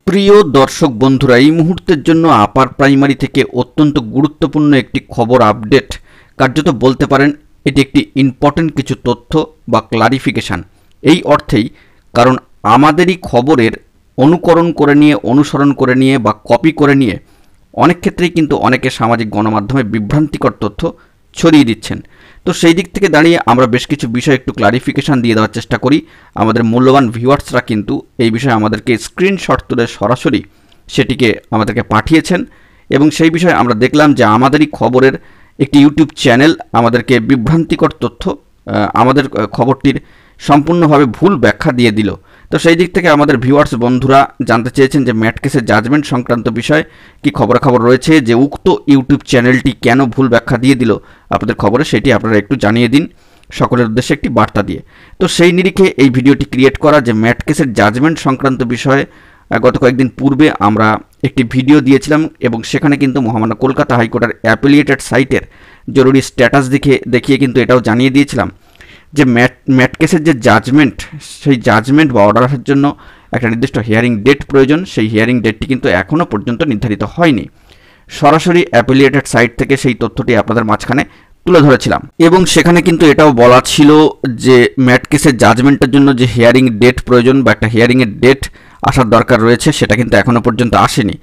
প্রিয় দর্শক বন্ধুরা, এই মুহূর্তের জন্য আপার প্রাইমারি থেকে অত্যন্ত গুরুত্বপূর্ণ একটি খবর আপডেট, কার্যত বলতে পারেন এটি একটি ইম্পর্টেন্ট কিছু তথ্য বা ক্লারিফিকেশান। এই অর্থেই, কারণ আমাদেরই খবরের অনুকরণ করে নিয়ে, অনুসরণ করে নিয়ে বা কপি করে নিয়ে অনেক ক্ষেত্রেই কিন্তু অনেকে সামাজিক গণমাধ্যমে বিভ্রান্তিকর তথ্য ছড়িয়ে দিচ্ছেন। তো সেই দিক থেকে দাঁড়িয়ে আমরা বেশ কিছু বিষয় একটু ক্লারিফিকেশান দিয়ে দেওয়ার চেষ্টা করি। আমাদের মূল্যবান ভিউয়ার্সরা কিন্তু এই বিষয়ে আমাদেরকে স্ক্রিনশট তুলে সরাসরি সেটিকে আমাদেরকে পাঠিয়েছেন, এবং সেই বিষয়ে আমরা দেখলাম যে আমাদেরই খবরের একটি ইউটিউব চ্যানেল আমাদেরকে বিভ্রান্তিকর তথ্য, আমাদের খবরটির সম্পূর্ণভাবে ভুল ব্যাখ্যা দিয়ে দিল। তো সেই দিক থেকে আমাদের ভিউয়ার্স বন্ধুরা জানতে চেয়েছেন যে ম্যাট কেসের জাজমেন্ট সংক্রান্ত বিষয়ে কি খবরাখবর রয়েছে, যে উক্ত ইউটিউব চ্যানেলটি কেন ভুল ব্যাখ্যা দিয়ে দিল আপনাদের খবরে, সেটি আপনারা একটু জানিয়ে দিন সকলের উদ্দেশ্যে একটি বার্তা দিয়ে। তো সেই নিরিখে এই ভিডিওটি ক্রিয়েট করা, যে ম্যাট কেসের জাজমেন্ট সংক্রান্ত বিষয়ে গত কয়েকদিন পূর্বে আমরা একটি ভিডিও দিয়েছিলাম, এবং সেখানে কিন্তু মহামান্য কলকাতা হাইকোর্টের অ্যাপিলিয়েটেড সাইটের জরুরি স্ট্যাটাস দেখিয়ে কিন্তু এটাও জানিয়ে দিয়েছিলাম যে ম্যাট কেসের যে জাজমেন্ট, সেই জাজমেন্ট বা অর্ডার আসার জন্য একটা নির্দিষ্ট হিয়ারিং ডেট প্রয়োজন। সেই হিয়ারিং ডেটটি কিন্তু এখনও পর্যন্ত নির্ধারিত হয়নি। সরাসরি অ্যাপিলিয়েটেড সাইট থেকে সেই তথ্যটি আপনাদের মাঝখানে তুলে ধরেছিলাম, এবং সেখানে কিন্তু এটাও বলা ছিল যে ম্যাট কেসের জাজমেন্টের জন্য যে হিয়ারিং ডেট প্রয়োজন বা একটা হিয়ারিংয়ের ডেট আসার দরকার রয়েছে, সেটা কিন্তু এখনও পর্যন্ত আসেনি।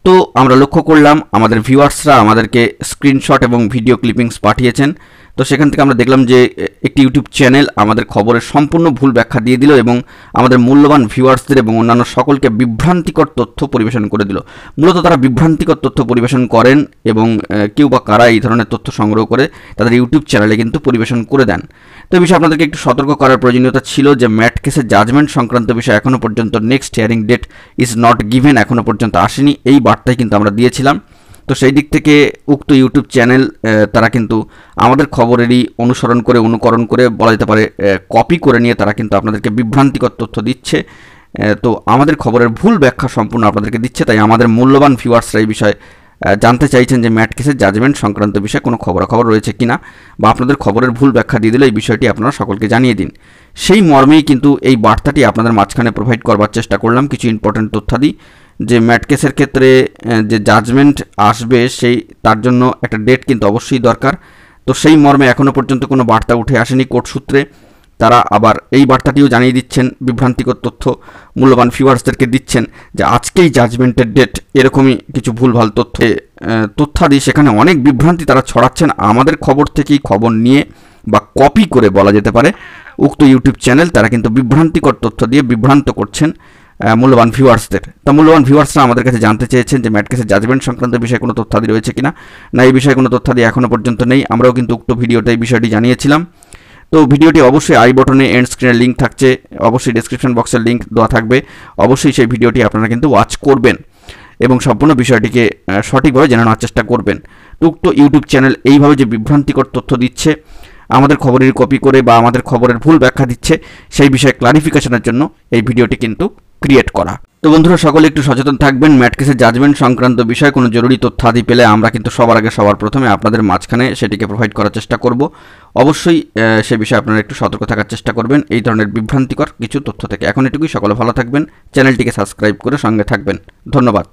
তো আমরা লক্ষ্য করলাম আমাদের ভিউয়ার্সরা আমাদেরকে স্ক্রিনশট এবং ভিডিও ক্লিপিংস পাঠিয়েছেন। তো সেখান থেকে আমরা দেখলাম যে একটি ইউটিউব চ্যানেল আমাদের খবরের সম্পূর্ণ ভুল ব্যাখ্যা দিয়ে দিল, এবং আমাদের মূল্যবান ভিউয়ার্সদের এবং অন্যান্য সকলকে বিভ্রান্তিকর তথ্য পরিবেশন করে দিল। মূলত তারা বিভ্রান্তিকর তথ্য পরিবেশন করেন, এবং কেউ বা কারা এই ধরনের তথ্য সংগ্রহ করে তাদের ইউটিউব চ্যানেলে কিন্তু পরিবেশন করে দেন। তো এই বিষয়ে আপনাদেরকে একটু সতর্ক করার প্রয়োজনীয়তা ছিল যে ম্যাট কেসের জাজমেন্ট সংক্রান্ত বিষয়ে এখনও পর্যন্ত next hearing date is not given এখনও পর্যন্ত আসেনি, এই বার্তাই কিন্তু আমরা দিয়েছিলাম। তো সেই দিক থেকে উক্ত ইউটিউব চ্যানেল তারা কিন্তু আমাদের খবরেরই অনুকরণ করে বলা যেতে পারে কপি করে নিয়ে তারা কিন্তু আপনাদেরকে বিভ্রান্তিকর তথ্য দিচ্ছে। তো আমাদের খবরের ভুল ব্যাখ্যা সম্পূর্ণ আপনাদেরকে দিচ্ছে। তাই আমাদের মূল্যবান ভিউয়ার্সরা এই বিষয়ে জানতে চাইছেন যে ম্যাট কেসের জাজমেন্ট সংক্রান্ত বিষয়ে কোনো খবরাখবর রয়েছে কিনা, বা আপনাদের খবরের ভুল ব্যাখ্যা দিয়ে দিলে এই বিষয়টি আপনারা সকলকে জানিয়ে দিন। সেই মর্মেই কিন্তু এই বার্তাটি আপনাদের মাঝখানে প্রোভাইড করবার চেষ্টা করলাম কিছু ইম্পর্টেন্ট তথ্যাদি, যে ম্যাট কেসের ক্ষেত্রে যে জাজমেন্ট আসবে তার জন্য একটা ডেট কিন্তু অবশ্যই দরকার। তো সেই মর্মে এখনও পর্যন্ত কোনো বার্তা উঠে আসেনি কোর্ট সূত্রে। তারা আবার এই বার্তাটিও জানিয়ে দিচ্ছেন, বিভ্রান্তিকর তথ্য মূল্যবান ভিউয়ার্সদেরকে দিচ্ছেন যে আজকেই জাজমেন্টের ডেট, এরকমই কিছু ভুলভাল তথ্যাদি সেখানে অনেক বিভ্রান্তি তারা ছড়াচ্ছেন আমাদের খবর থেকেই খবর নিয়ে বা কপি করে বলা যেতে পারে। উক্ত ইউটিউব চ্যানেল তারা কিন্তু বিভ্রান্তিকর তথ্য দিয়ে বিভ্রান্ত করছেন মূল্যবান ভিউয়ার্সদের। তা মূল্যবান ভিউয়ার্সরা আমাদের কাছে জানতে চেয়েছেন যে ম্যাট কেসের জাজমেন্ট সংক্রান্ত বিষয়ে কোনো তথ্যাদি রয়েছে কিনা। না, এই বিষয়ে কোনো তথ্যাদি এখনও পর্যন্ত নেই। আমরাও কিন্তু উক্ত ভিডিওতে এই বিষয়টি জানিয়েছিলাম। তো ভিডিওটি অবশ্যই আই বটনে এন্ড স্ক্রিনের লিঙ্ক থাকছে, অবশ্যই ডেসক্রিপশন বক্সের লিঙ্ক দেওয়া থাকবে। অবশ্যই সেই ভিডিওটি আপনারা কিন্তু ওয়াচ করবেন এবং সম্পূর্ণ বিষয়টিকে সঠিকভাবে জেনে নেওয়ার চেষ্টা করবেন। তো উক্ত ইউটিউব চ্যানেল এইভাবে যে বিভ্রান্তিকর তথ্য দিচ্ছে, আমাদের খবরের কপি করে বা আমাদের খবরের ভুল ব্যাখ্যা দিচ্ছে, সেই বিষয়ে ক্লারিফিকেশনের জন্য এই ভিডিওটি কিন্তু ক্রিয়েট করা। তো বন্ধুরা, সকলে একটু সচেতন থাকবেন। ম্যাট কেসের জাজমেন্ট সংক্রান্ত বিষয়ে কোনো জরুরি তথ্যাদি পেলে আমরা কিন্তু সবার আগে সবার প্রথমে আপনাদের মাঝখানে সেটিকে প্রোভাইড করার চেষ্টা করব। অবশ্যই সে বিষয়ে আপনারা একটু সতর্ক থাকার চেষ্টা করবেন এই ধরনের বিভ্রান্তিকর কিছু তথ্য থেকে। এখন এটুকুই, সকলে ভালো থাকবেন, চ্যানেলটিকে সাবস্ক্রাইব করে সঙ্গে থাকবেন। ধন্যবাদ।